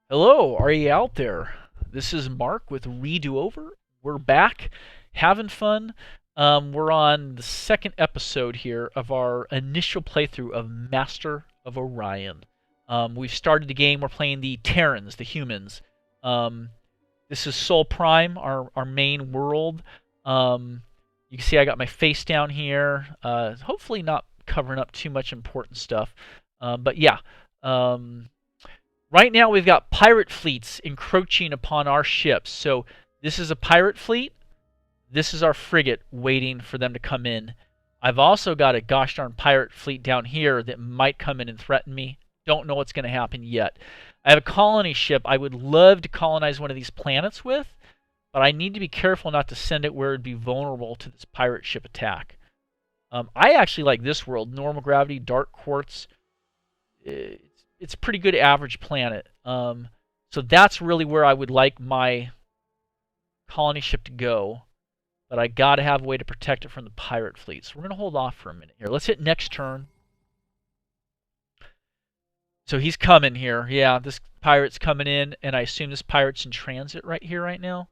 Hello, are you out there? This is Mark with Redo Over. We're back, having fun. We're on the second episode here of our initial playthrough of Master of Orion. We've started the game. We're playing the Terrans, the humans. Um, this is Sol Prime, our main world. You can see I got my face down here. Hopefully not covering up too much important stuff. But yeah. Um, Right now, we've got pirate fleets encroaching upon our ships. So this is a pirate fleet. This is our frigate waiting for them to come in. I've also got a gosh darn pirate fleet down here that might come in and threaten me. Don't know what's going to happen yet. I have a colony ship I would love to colonize one of these planets with, but I need to be careful not to send it where it'd be vulnerable to this pirate ship attack. I actually like this world. Normal gravity, dark quartz. It's a pretty good average planet. So that's really where I would like my colony ship to go. But I gotta have a way to protect it from the pirate fleet. So we're gonna hold off for a minute here. Let's hit next turn. So he's coming here. Yeah, this pirate's coming in, and I assume this pirate's in transit right here, right now.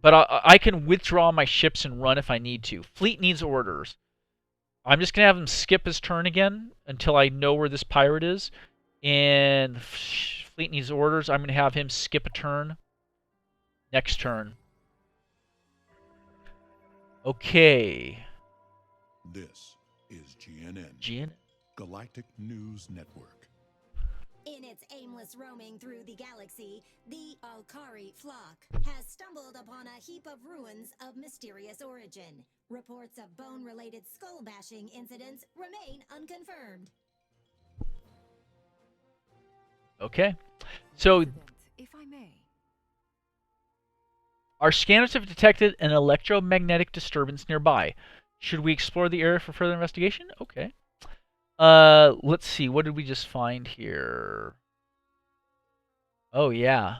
But I can withdraw my ships and run if I need to. Fleet needs orders. I'm just going to have him skip his turn again until I know where this pirate is. And fleet needs orders. I'm going to have him skip a turn. Next turn. Okay. This is GNN, GN. Galactic News Network. In its aimless roaming through the galaxy, the Alkari flock has stumbled upon a heap of ruins of mysterious origin. Reports of bone-related skull-bashing incidents remain unconfirmed. Okay. So if I may. Our scanners have detected an electromagnetic disturbance nearby. Should we explore the area for further investigation? Okay. Let's see. What did we just find here? Oh, yeah.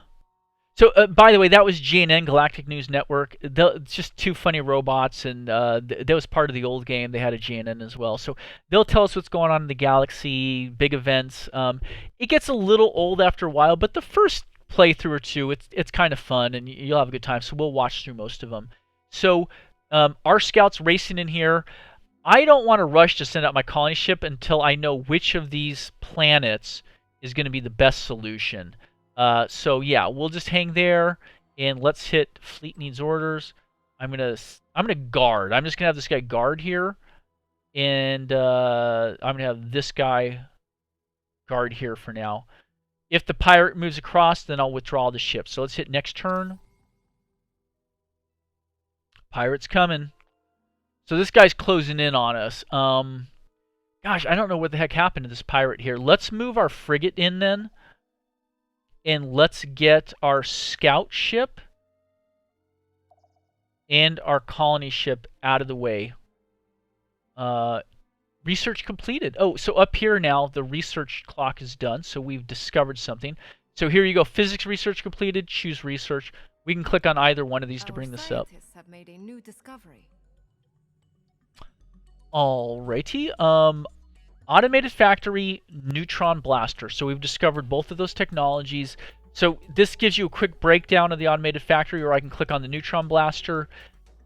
So, by the way, that was GNN, Galactic News Network. It's just two funny robots, and that was part of the old game. They had a GNN as well. So they'll tell us what's going on in the galaxy, big events. It gets a little old after a while, but the first playthrough or two, it's kind of fun, and you'll have a good time. So we'll watch through most of them. So our scouts racing in here. I don't want to rush to send out my colony ship until I know which of these planets is going to be the best solution. So yeah, we'll just hang there and let's hit fleet needs orders. I'm gonna guard. I'm just gonna have this guy guard here, and I'm gonna have this guy guard here for now. If the pirate moves across, then I'll withdraw the ship. So let's hit next turn. Pirate's coming. So this guy's closing in on us. Gosh, I don't know what the heck happened to this pirate here. Let's move our frigate in then. And let's get our scout ship and our colony ship out of the way. Research completed. Oh, so up here now, the research clock is done. So we've discovered something. So here you go. Physics research completed. Choose research. We can click on either one of these to bring this up. Scientists have made a new discovery. Alrighty. Automated factory, neutron blaster. So we've discovered both of those technologies. So this gives you a quick breakdown of the automated factory, or I can click on the neutron blaster.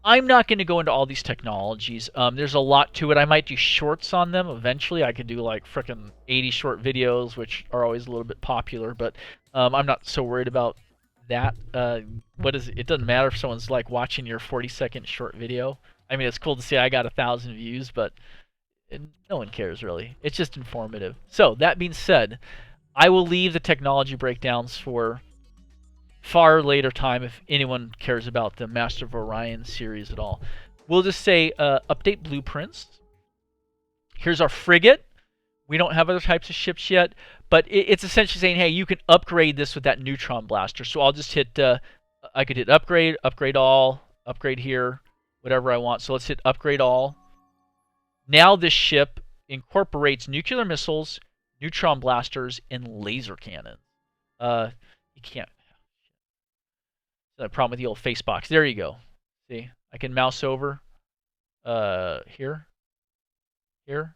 I'm not going to go into all these technologies. There's a lot to it. I might do shorts on them eventually. I could do like frickin' 80 short videos, which are always a little bit popular, but I'm not so worried about that. It doesn't matter if someone's like watching your 40-second short video. I mean, it's cool to see I got 1,000 views, but no one cares really. It's just informative. So that being said, I will leave the technology breakdowns for far later time if anyone cares about the Master of Orion series at all. We'll just say update blueprints. Here's our frigate. We don't have other types of ships yet, but it's essentially saying, hey, you can upgrade this with that neutron blaster. So I'll just hit, I could hit upgrade, upgrade all, upgrade here, whatever I want. So let's hit upgrade all. Now this ship incorporates nuclear missiles, neutron blasters, and laser cannons. You can't. The problem with the old face box. There you go. See, I can mouse over. Here. There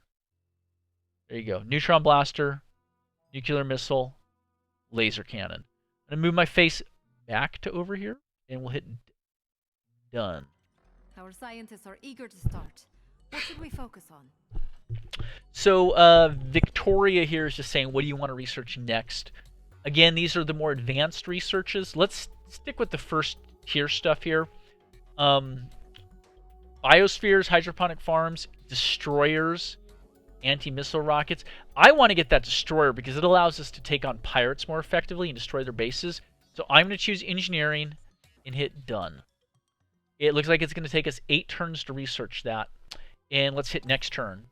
you go. Neutron blaster, nuclear missile, laser cannon. I'm gonna move my face back to over here, and we'll hit done. Our scientists are eager to start. What should we focus on? So Victoria here is just saying, what do you want to research next? Again, these are the more advanced researches. Let's stick with the first tier stuff here. Biospheres, hydroponic farms, destroyers, anti-missile rockets. I want to get that destroyer because it allows us to take on pirates more effectively and destroy their bases. So I'm going to choose engineering and hit done. It looks like it's going to take us 8 turns to research that. And let's hit next turn.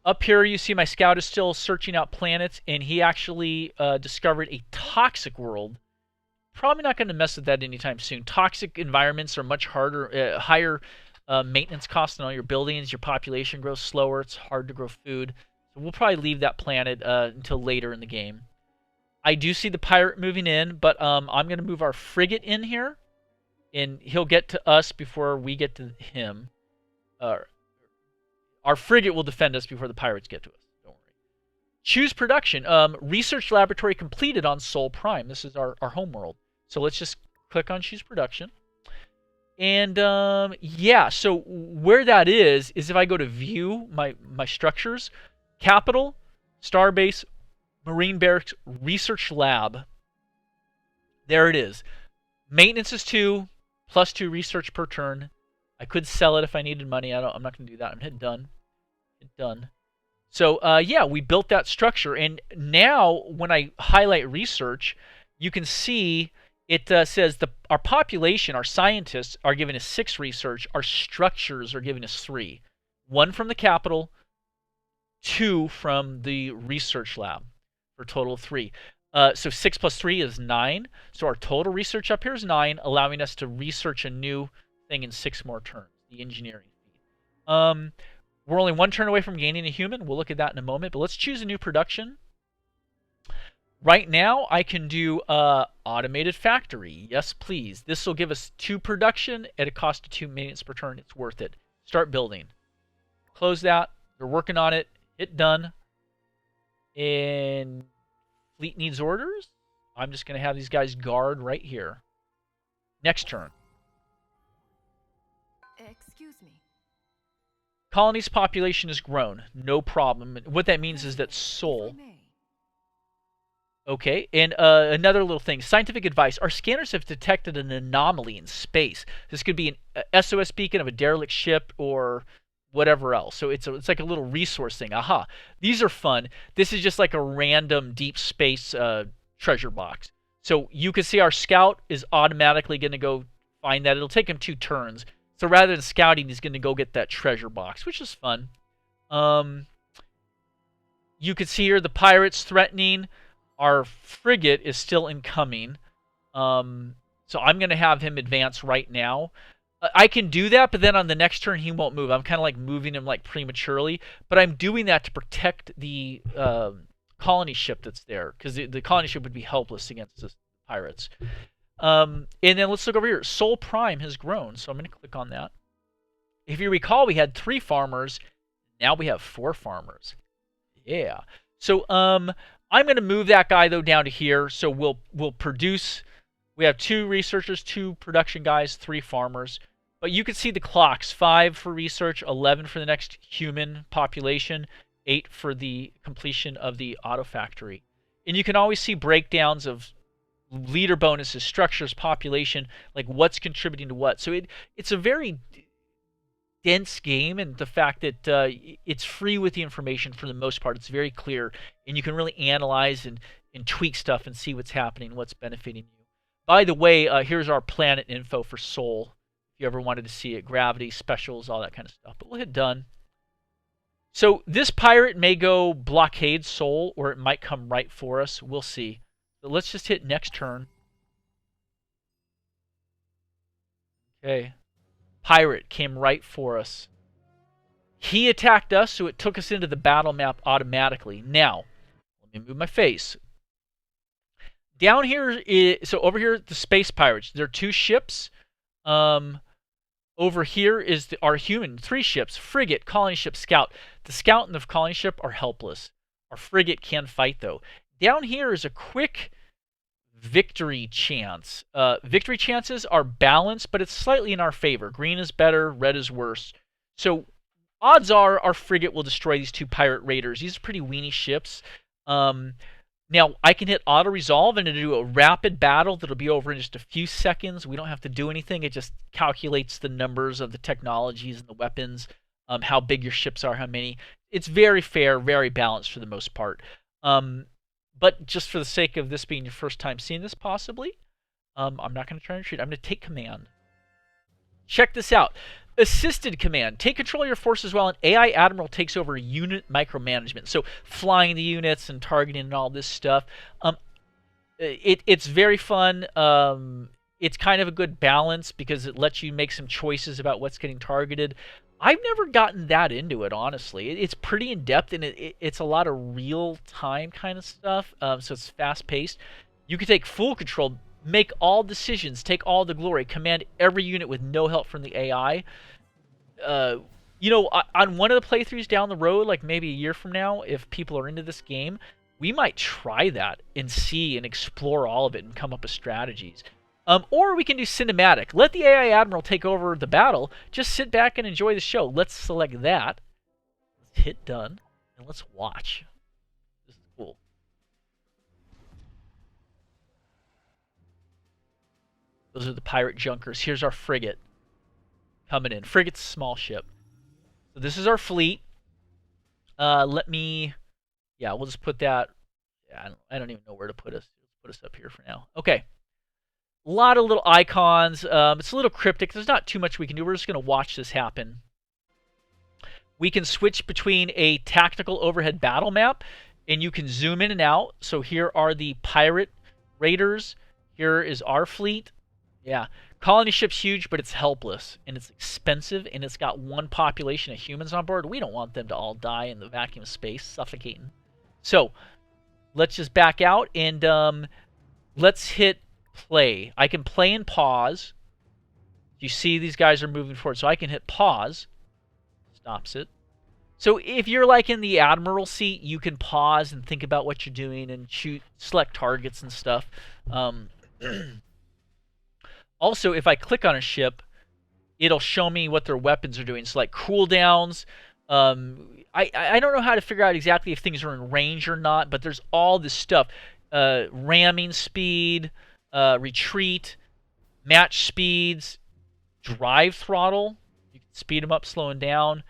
Up here, you see my scout is still searching out planets, and he actually discovered a toxic world. Probably not going to mess with that anytime soon. Toxic environments are much harder, higher maintenance costs on all your buildings. Your population grows slower. It's hard to grow food. So we'll probably leave that planet until later in the game. I do see the pirate moving in, but I'm going to move our frigate in here, and he'll get to us before we get to him. Our frigate will defend us before the pirates get to us. Don't worry. Choose production. Research laboratory completed on Sol Prime. This is our home world. So let's just click on choose production. And yeah, so where that is if I go to view my structures, capital, starbase, marine barracks, research lab. There it is. Maintenance is 2, plus 2 research per turn. I could sell it if I needed money. I'm not going to do that. I'm hit done. Hit done. So yeah, we built that structure, and now when I highlight research, you can see it says our population, our scientists are giving us 6 research. Our structures are giving us 3. 1 from the capital, 2 from the research lab, for a total of 3. So 6 plus 3 is 9. So our total research up here is 9, allowing us to research a new thing in 6 more turns, the engineering feed. We're only 1 turn away from gaining a human. We'll look at that in a moment, but let's choose a new production. Right now, I can do automated factory. Yes, please. This will give us 2 production at a cost of 2 maintenance per turn. It's worth it. Start building. Close that. They're working on it. Hit done. And fleet needs orders. I'm just going to have these guys guard right here. Next turn. Excuse me. Colony's population has grown. No problem. What that means is that Sol... If I may. Okay, and another little thing. Scientific advice. Our scanners have detected an anomaly in space. This could be an SOS beacon of a derelict ship or whatever else. So it's like a little resource thing. Aha. These are fun. This is just like a random deep space treasure box. So you can see our scout is automatically going to go find that. It'll take him 2 turns. So rather than scouting, he's going to go get that treasure box, which is fun. You can see here the pirates threatening. Our frigate is still incoming. So I'm going to have him advance right now. I can do that, but then on the next turn he won't move. I'm kind of like moving him like prematurely. But I'm doing that to protect the colony ship that's there. Because the colony ship would be helpless against the pirates. And then let's look over here. Sol Prime has grown. So I'm going to click on that. If you recall, we had 3 farmers. Now we have 4 farmers. Yeah. So I'm going to move that guy, though, down to here. So we'll produce. We have 2 researchers, 2 production guys, 3 farmers. But you can see the clocks. 5 for research, 11 for the next human population, 8 for the completion of the auto factory. And you can always see breakdowns of leader bonuses, structures, population, like what's contributing to what. So it's a very dense game, and the fact that it's free with the information for the most part. It's very clear, and you can really analyze and tweak stuff and see what's happening, what's benefiting you. By the way, here's our planet info for Sol. If you ever wanted to see it, gravity, specials, all that kind of stuff. But we'll hit done. So this pirate may go blockade Sol, or it might come right for us. We'll see. But let's just hit next turn. Okay. Pirate came right for us. He attacked us, so it took us into the battle map automatically. Now, let me move my face. Down here, so over here, the space pirates. There are 2 ships. Over here is our human, 3 ships. Frigate, colony ship, scout. The scout and the colony ship are helpless. Our frigate can fight, though. down here is a quick victory chance. Victory chances are balanced, but it's slightly in our favor. Green is better, red is worse. So odds are our frigate will destroy these 2 pirate raiders. These are pretty weenie ships. Now, I can hit auto-resolve and it'll do a rapid battle that'll be over in just a few seconds. We don't have to do anything. It just calculates the numbers of the technologies and the weapons, how big your ships are, how many. It's very fair, very balanced for the most part. But just for the sake of this being your first time seeing this, possibly, I'm not going to try and shoot. I'm going to take command. Check this out. Assisted command. Take control of your forces while an AI admiral takes over unit micromanagement. So flying the units and targeting and all this stuff. It's very fun. It's kind of a good balance because it lets you make some choices about what's getting targeted. I've never gotten that into it, honestly. It's pretty in-depth, and it's a lot of real-time kind of stuff, so it's fast-paced. You can take full control, make all decisions, take all the glory, command every unit with no help from the AI. You know, on one of the playthroughs down the road, like maybe a year from now, if people are into this game, we might try that and see and explore all of it and come up with strategies. Or we can do cinematic. Let the AI Admiral take over the battle. Just sit back and enjoy the show. Let's select that. Let's hit done. And let's watch. This is cool. Those are the pirate junkers. Here's our frigate coming in. Frigate's a small ship. So this is our fleet. Let me... Yeah, we'll just put that... Yeah, I don't even know where to put us. Put us up here for now. Okay. A lot of little icons. It's a little cryptic. There's not too much we can do. We're just going to watch this happen. We can switch between a tactical overhead battle map, and you can zoom in and out. So here are the pirate raiders. Here is our fleet. Yeah. Colony ship's huge, but it's helpless, and it's expensive, and it's got 1 population of humans on board. We don't want them to all die in the vacuum of space, suffocating. So let's just back out, and let's hit play. I can play and pause. You see these guys are moving forward, so I can hit pause. Stops it. So if you're like in the admiral seat, you can pause and think about what you're doing and select targets and stuff. Also, if I click on a ship, it'll show me what their weapons are doing. So like cooldowns. I don't know how to figure out exactly if things are in range or not, but there's all this stuff. Ramming speed, retreat, match speeds, drive throttle. You can speed them up, slow them down.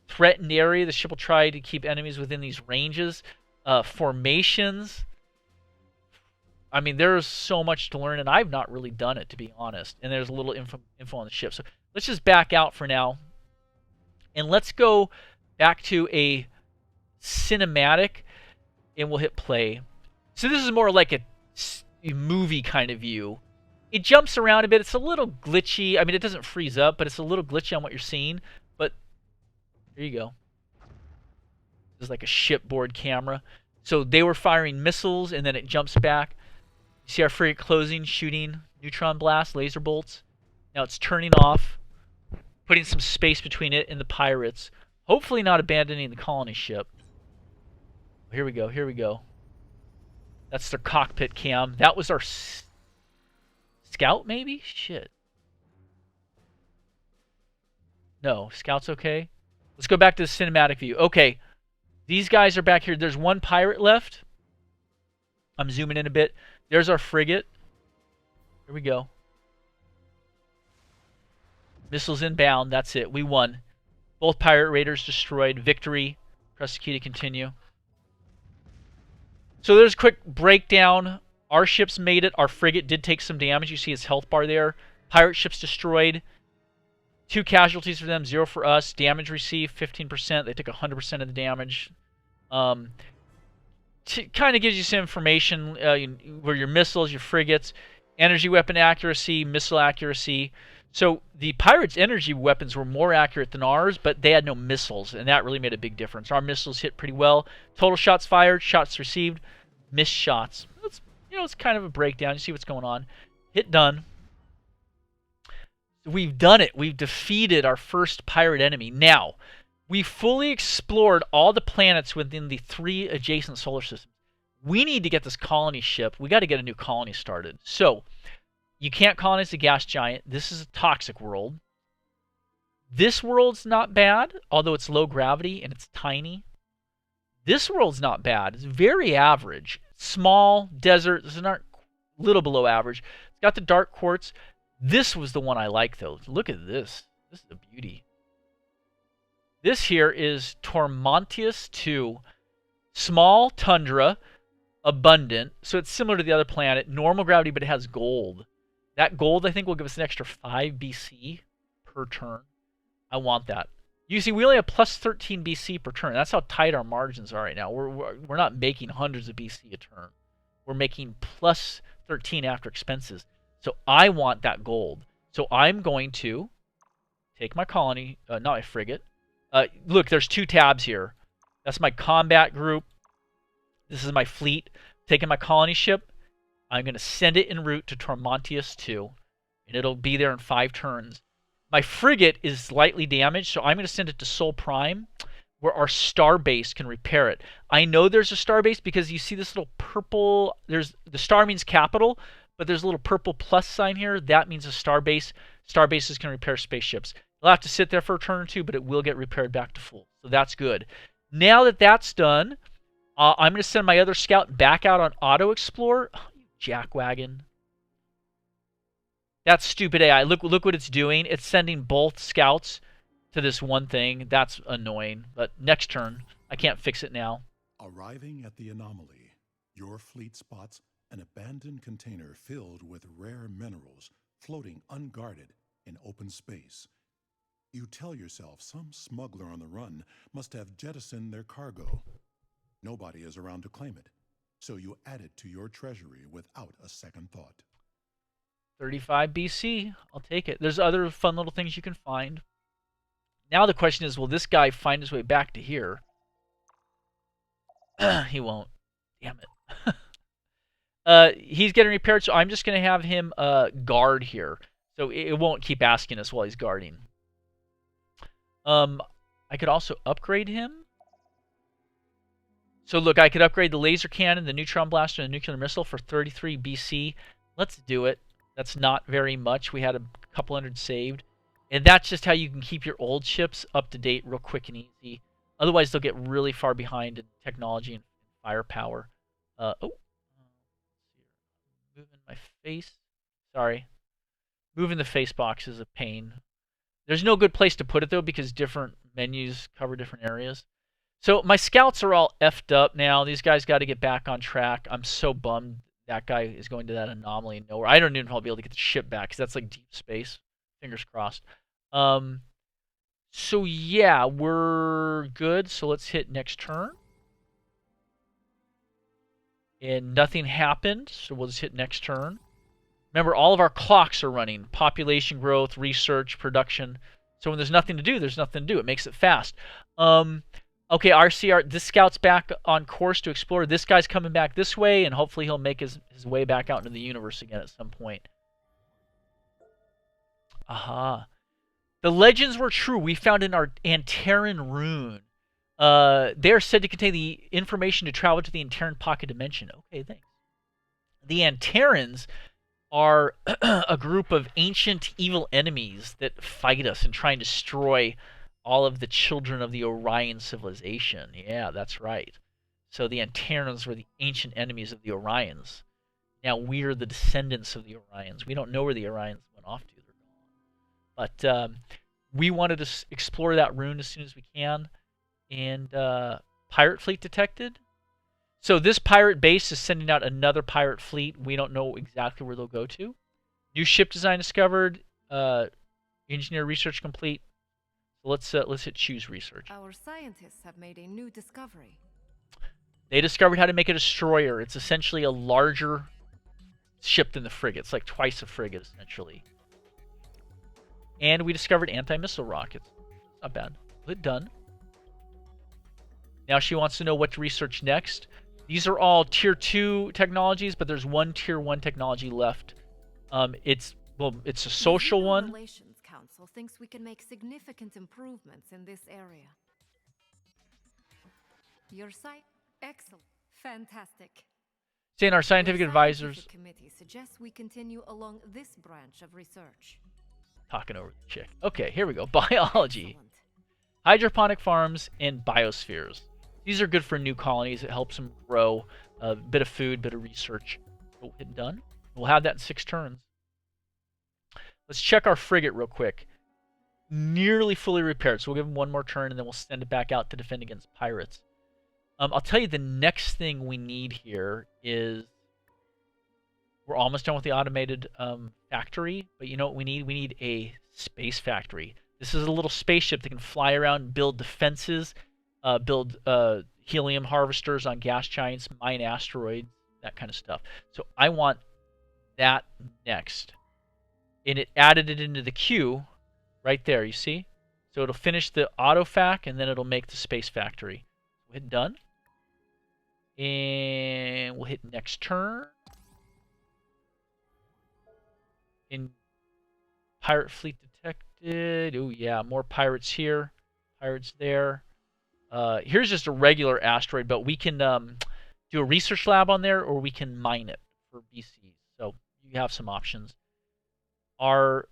Threatened area. The ship will try to keep enemies within these ranges. Formations. I mean, there's so much to learn, and I've not really done it, to be honest. And there's a little info on the ship. So let's just back out for now. And let's go back to a cinematic, and we'll hit play. So this is more like a movie kind of view. It jumps around a bit. It's a little glitchy. I mean, it doesn't freeze up, but it's a little glitchy on what you're seeing. But there you go. This is like a shipboard camera. So they were firing missiles, and then it jumps back. You see our frigate closing, shooting neutron blast, laser bolts. Now it's turning off, putting some space between it and the pirates. Hopefully not abandoning the colony ship. Here we go, here we go. That's their cockpit cam. That was our scout, maybe? Shit. No, scout's okay. Let's go back to the cinematic view. Okay, these guys are back here. There's 1 pirate left. I'm zooming in a bit. There's our frigate. Here we go. Missiles inbound. That's it. We won. Both pirate raiders destroyed. Victory. Press the key to continue. So there's a quick breakdown. Our ships made it. Our frigate did take some damage. You see its health bar there. Pirate ships destroyed. 2 casualties for them, 0 for us. Damage received, 15%. They took 100% of the damage. Kind of gives you some information where your missiles, your frigates, energy weapon accuracy, missile accuracy. So the pirates' energy weapons were more accurate than ours, but they had no missiles, and that really made a big difference. Our missiles hit pretty well. Total shots fired, shots received, missed shots. It's kind of a breakdown. You see what's going on. Hit done. We've done it. We've defeated our first pirate enemy. Now, we fully explored all the planets within the 3 adjacent solar systems. We need to get this colony ship. We got to get a new colony started. So, you can't colonize the gas giant. This is a toxic world. This world's not bad, although it's low gravity and it's tiny. This world's not bad. It's very average. Small, desert. This is not little below average. It's got the dark quartz. This was the one I like, though. Look at this. This is a beauty. This here is Tormontius 2. Small tundra, abundant. So it's similar to the other planet. Normal gravity, but it has gold. That gold, I think, will give us an extra 5 BC per turn. I want that. You see, we only have plus 13 BC per turn. That's how tight our margins are right now. We're not making hundreds of BC a turn. We're making plus 13 after expenses. So I want that gold. So I'm going to take my colony, not my frigate. Look, there's 2 tabs here. That's my combat group. This is my fleet. Taking my colony ship. I'm going to send it en route to Tormontius 2. And it'll be there in 5 turns. My frigate is slightly damaged, so I'm going to send it to Sol Prime, where our star base can repair it. I know there's a star base because you see this little purple... The star means capital, but there's a little purple plus sign here. That means a star base. Star bases can repair spaceships. It'll have to sit there for a turn or 2, but it will get repaired back to full. So that's good. Now that that's done, I'm going to send my other scout back out on Auto Explore. Oh, you jackwagon. That stupid AI. Look what it's doing. It's sending both scouts to this one thing. That's annoying. But next turn, I can't fix it now. Arriving at the anomaly, your fleet spots an abandoned container filled with rare minerals floating unguarded in open space. You tell yourself some smuggler on the run must have jettisoned their cargo. Nobody is around to claim it, so you add it to your treasury without a second thought. 35 BC. I'll take it. There's other fun little things you can find. Now the question is, will this guy find his way back to here? He won't. Damn it. He's getting repaired, so I'm just going to have him guard here. So it won't keep asking us while he's guarding. I could also upgrade him. So look, I could upgrade the laser cannon, the neutron blaster, and the nuclear missile for 33 BC. Let's do it. That's not very much. We had a couple hundred saved. And that's just how you can keep your old ships up to date real quick and easy. Otherwise, they'll get really far behind in technology and firepower. Moving my face. Sorry. Moving the face box is a pain. There's no good place to put it, though, because different menus cover different areas. So my scouts are all effed up now. These guys got to get back on track. I'm so bummed that guy is going to that anomaly nowhere. I don't even know if I'll be able to get the ship back, because that's like deep space. Fingers crossed. So yeah, we're good. So let's hit next turn. And nothing happened, so we'll just hit next turn. Remember, all of our clocks are running. Population growth, research, production. So when there's nothing to do, there's nothing to do. It makes it fast. Okay, RCR, this scout's back on course to explore. This guy's coming back this way, and hopefully he'll make his way back out into the universe again at some point. Aha. The legends were true. We found an Antaran rune. They are said to contain the information to travel to the Antaran pocket dimension. Okay, thanks. The Antarans are a group of ancient evil enemies that fight us and try and destroy all of the children of the Orion civilization. Yeah, that's right. So the Antarans were the ancient enemies of the Orions. Now we're the descendants of the Orions. We don't know where the Orions went off to. They're gone. But we wanted to explore that rune as soon as we can. And pirate fleet detected. So this pirate base is sending out another pirate fleet. We don't know exactly where they'll go to. New ship design discovered. Engineer research complete. So let's hit choose research. Our scientists have made a new discovery. They discovered how to make a destroyer. It's essentially a larger ship than the frigate. It's like twice a frigate, essentially. And we discovered anti-missile rockets. Not bad. Good, done. Now she wants to know what to research next. These are all tier 2 technologies, but there's one tier 1 technology left. It's a social one. The Relations Council thinks we can make significant improvements in this area. Your site? Excellent. Fantastic. Saying our Your scientific advisors... committee suggests we continue along this branch of research. Talking over the chick. Okay, here we go. Biology. Excellent. Hydroponic farms and biospheres. These are good for new colonies. It helps them grow. A bit of food, bit of research. We'll hit done. We'll have that in 6 turns. Let's check our frigate real quick. Nearly fully repaired, so we'll give them 1 more turn, and then we'll send it back out to defend against pirates. I'll tell you the next thing we need here is... We're almost done with the automated factory, but you know what we need? We need a space factory. This is a little spaceship that can fly around, build defenses, build helium harvesters on gas giants, mine asteroids, that kind of stuff. So I want that next. And it added it into the queue right there, you see? So it'll finish the autofac, and then it'll make the space factory. We'll hit done. And we'll hit next turn. In pirate fleet detected. Oh yeah, more pirates here. Pirates there. Here's just a regular asteroid, but we can do a research lab on there, or we can mine it for BC. So you have some options. Our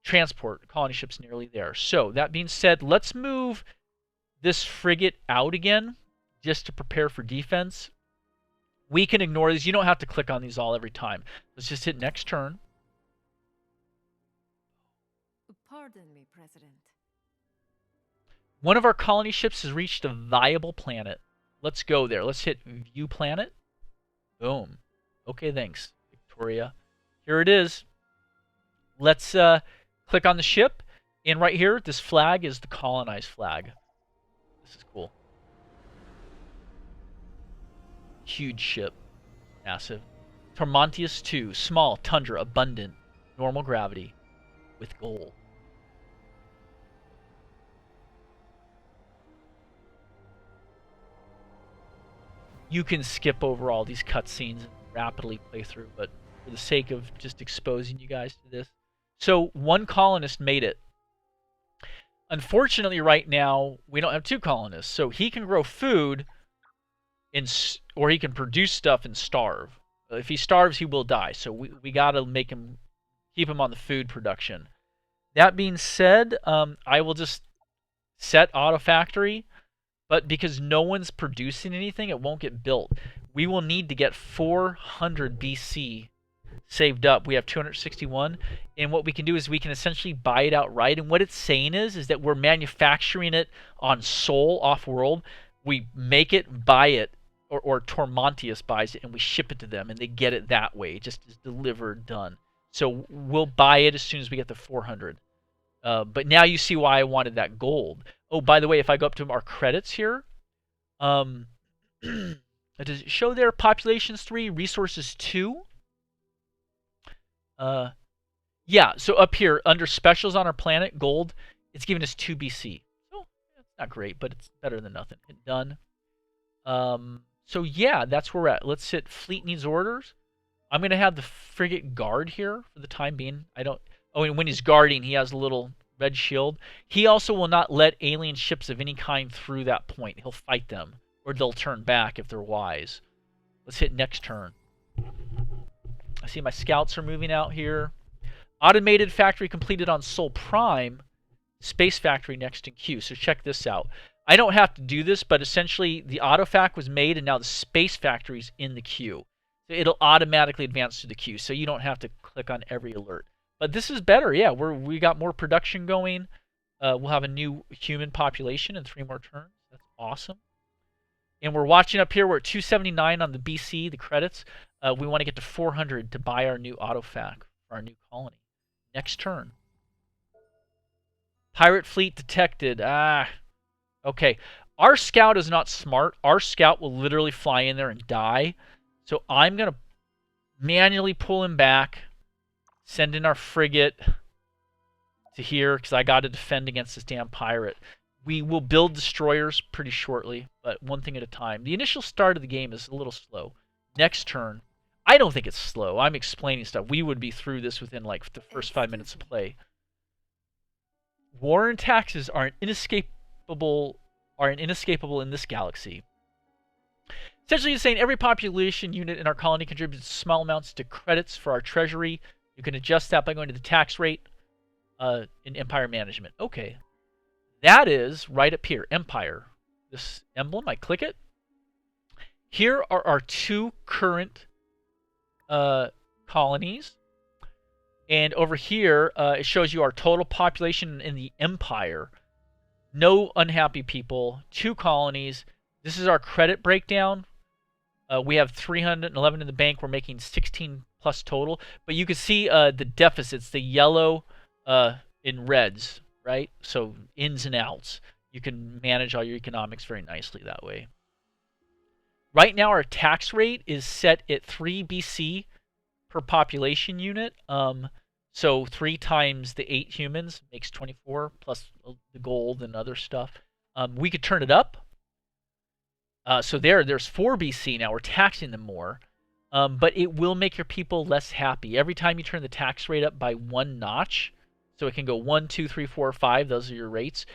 transport colony ship's nearly there. So that being said, let's move this frigate out again, just to prepare for defense. We can ignore these. You don't have to click on these all every time. Let's just hit next turn. Pardon me, President. One of our colony ships has reached a viable planet. Let's go there. Let's hit view planet. Boom. Okay, thanks, Victoria. Here it is. Let's click on the ship. And right here, this flag is the colonized flag. This is cool. Huge ship. Massive. Tormontius 2. Small, tundra, abundant, normal gravity, with gold. You can skip over all these cutscenes and rapidly play through, but for the sake of just exposing you guys to this. So, 1 colonist made it. Unfortunately, right now, we don't have 2 colonists. So he can grow food, or he can produce stuff and starve. If he starves, he will die. So we got to make him, keep him on the food production. That being said, I will just set auto factory, but because no one's producing anything, it won't get built. We will need to get 400 BC saved up. We have 261, and what we can do is we can essentially buy it outright. And what it's saying is that we're manufacturing it on Sol off-world. We make it, buy it, or Tormontius buys it, and we ship it to them, and they get it that way. It just is delivered, done. So we'll buy it as soon as we get the 400. But now you see why I wanted that gold. Oh, by the way, if I go up to our credits here, does it show there populations 3, resources 2? Yeah, so up here, under specials on our planet, gold, it's giving us 2 BC. So, it's not great, but it's better than nothing. Hit done. So yeah, that's where we're at. Let's hit fleet needs orders. I'm going to have the frigate guard here for the time being. Oh, and when he's guarding, he has a little red shield. He also will not let alien ships of any kind through that point. He'll fight them, or they'll turn back if they're wise. Let's hit next turn. I see my scouts are moving out here. Automated factory completed on Sol Prime. Space factory next in queue. So check this out. I don't have to do this, but essentially the autofac was made, and now the space factory's in the queue. So it'll automatically advance to the queue, so you don't have to click on every alert. But this is better, yeah. We got more production going. We'll have a new human population in 3 more turns. That's awesome. And we're watching up here. We're at 279 on the BC, the credits. We want to get to 400 to buy our new autofac for our new colony. Next turn. Pirate fleet detected. Okay. Our scout is not smart. Our scout will literally fly in there and die. So I'm going to manually pull him back. Send in our frigate to here because I got to defend against this damn pirate. We will build destroyers pretty shortly, but one thing at a time. The initial start of the game is a little slow. Next turn. I don't think it's slow. I'm explaining stuff. We would be through this within like the first 5 minutes of play. War and taxes are inescapable in this galaxy. Essentially, it's saying every population unit in our colony contributes small amounts to credits for our treasury. You can adjust that by going to the tax rate in Empire Management. Okay. That is right up here, Empire. This emblem, I click it. Here are our 2 current colonies. And over here, it shows you our total population in the Empire. No unhappy people, 2 colonies. This is our credit breakdown. We have 311 in the bank. We're making 16 plus total. But you can see the deficits, the yellow in reds, right? So ins and outs. You can manage all your economics very nicely that way. Right now, our tax rate is set at 3 BC per population unit. So 3 times the 8 humans makes 24, plus the gold and other stuff. We could turn it up. So there's 4 BC now. We're taxing them more. But it will make your people less happy. Every time you turn the tax rate up by 1 notch, so it can go 1, 2, 3, 4, 5, those are your rates,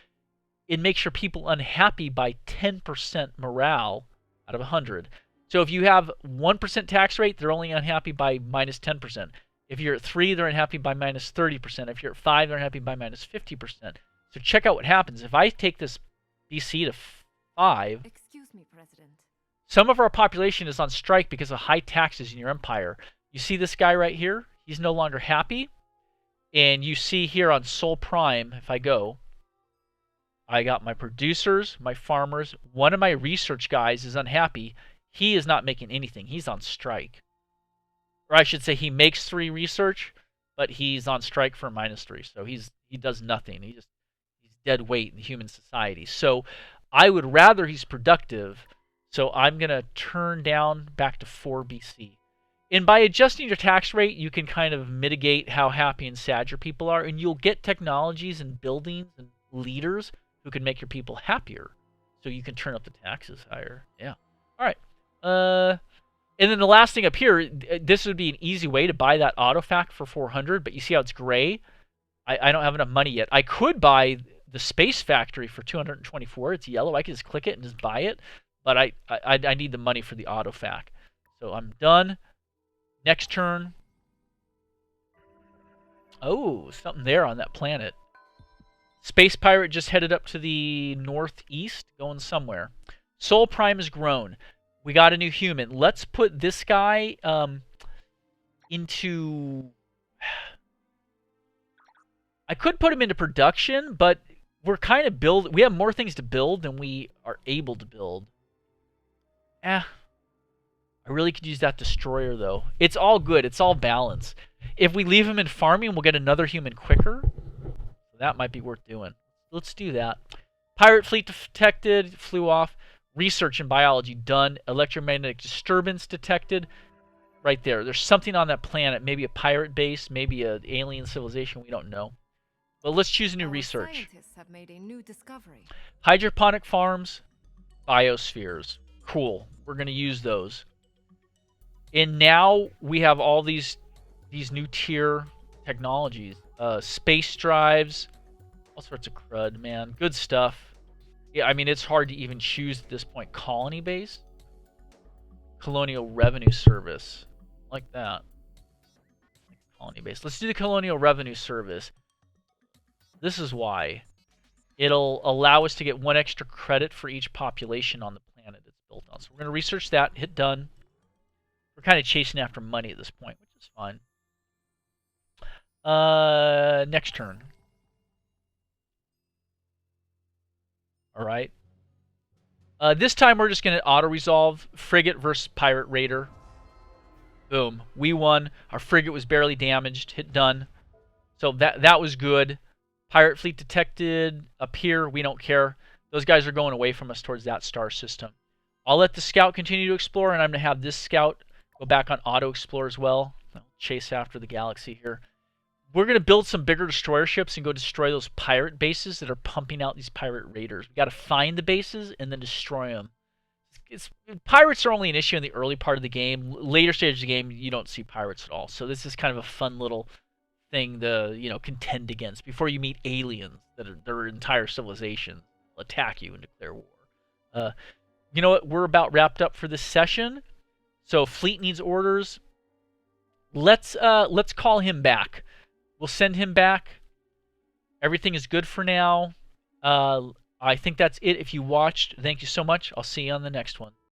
it makes your people unhappy by 10% morale out of 100. So if you have 1% tax rate, they're only unhappy by minus 10%. If you're at 3, they're unhappy by minus 30%. If you're at 5, they're unhappy by minus 50%. So check out what happens. If I take this BC to 5, Excuse me, President. some of our population is on strike because of high taxes in your empire. You see this guy right here? He's no longer happy. And you see here on Sol Prime, if I go, I got my producers, my farmers. One of my research guys is unhappy. He is not making anything. He's on strike. Or I should say he makes 3 research, but he's on strike for -3. So he does nothing. He's dead weight in human society. So I would rather he's productive. So I'm going to turn down back to 4 BC. And by adjusting your tax rate, you can kind of mitigate how happy and sad your people are. And you'll get technologies and buildings and leaders who can make your people happier. So you can turn up the taxes higher. Yeah. All right. And then the last thing up here, this would be an easy way to buy that autofac for 400. But you see how it's gray? I don't have enough money yet. I could buy the Space Factory for 224. It's yellow. I can just click it and just buy it. But I need the money for the autofac. So I'm done. Next turn. Oh, something there on that planet. Space Pirate just headed up to the northeast, going somewhere. Sol Prime has grown. We got a new human. Let's put this guy into... I could put him into production, but we're kind of we have more things to build than we are able to build. I really could use that destroyer, though. It's all good. It's all balance. If we leave him in farming, we'll get another human quicker. That might be worth doing. Let's do that. Pirate fleet detected. Flew off. Research in biology done. Electromagnetic disturbance detected. Right there. There's something on that planet. Maybe a pirate base. Maybe an alien civilization. We don't know. But let's choose a new research. Scientists have made a new discovery. Hydroponic farms. Biospheres. Cool. We're going to use those. And now we have all these new tier technologies. Space drives. All sorts of crud, man. Good stuff. Yeah, I mean, it's hard to even choose at this point. Colony base. Colonial Revenue Service. Like that. Colony base. Let's do the Colonial Revenue Service. This is why. It'll allow us to get 1 extra credit for each population on the planet it's built on. So we're going to research that. Hit done. We're kind of chasing after money at this point, which is fine. Next turn. All right. This time we're just going to auto-resolve frigate versus pirate raider. Boom. We won. Our frigate was barely damaged. Hit done. So that was good. Pirate fleet detected. Up here, we don't care. Those guys are going away from us towards that star system. I'll let the scout continue to explore, and I'm going to have this scout go back on auto-explore as well. I'll chase after the galaxy here. We're going to build some bigger destroyer ships and go destroy those pirate bases that are pumping out these pirate raiders. We got to find the bases and then destroy them. Pirates are only an issue in the early part of the game. Later stage of the game, you don't see pirates at all. So this is kind of a fun little thing to contend against before you meet aliens that are their entire civilization will attack you and declare war. you know what? We're about wrapped up for this session. So fleet needs orders. Let's call him back. We'll send him back. Everything is good for now. I think that's it. If you watched, thank you so much. I'll see you on the next one.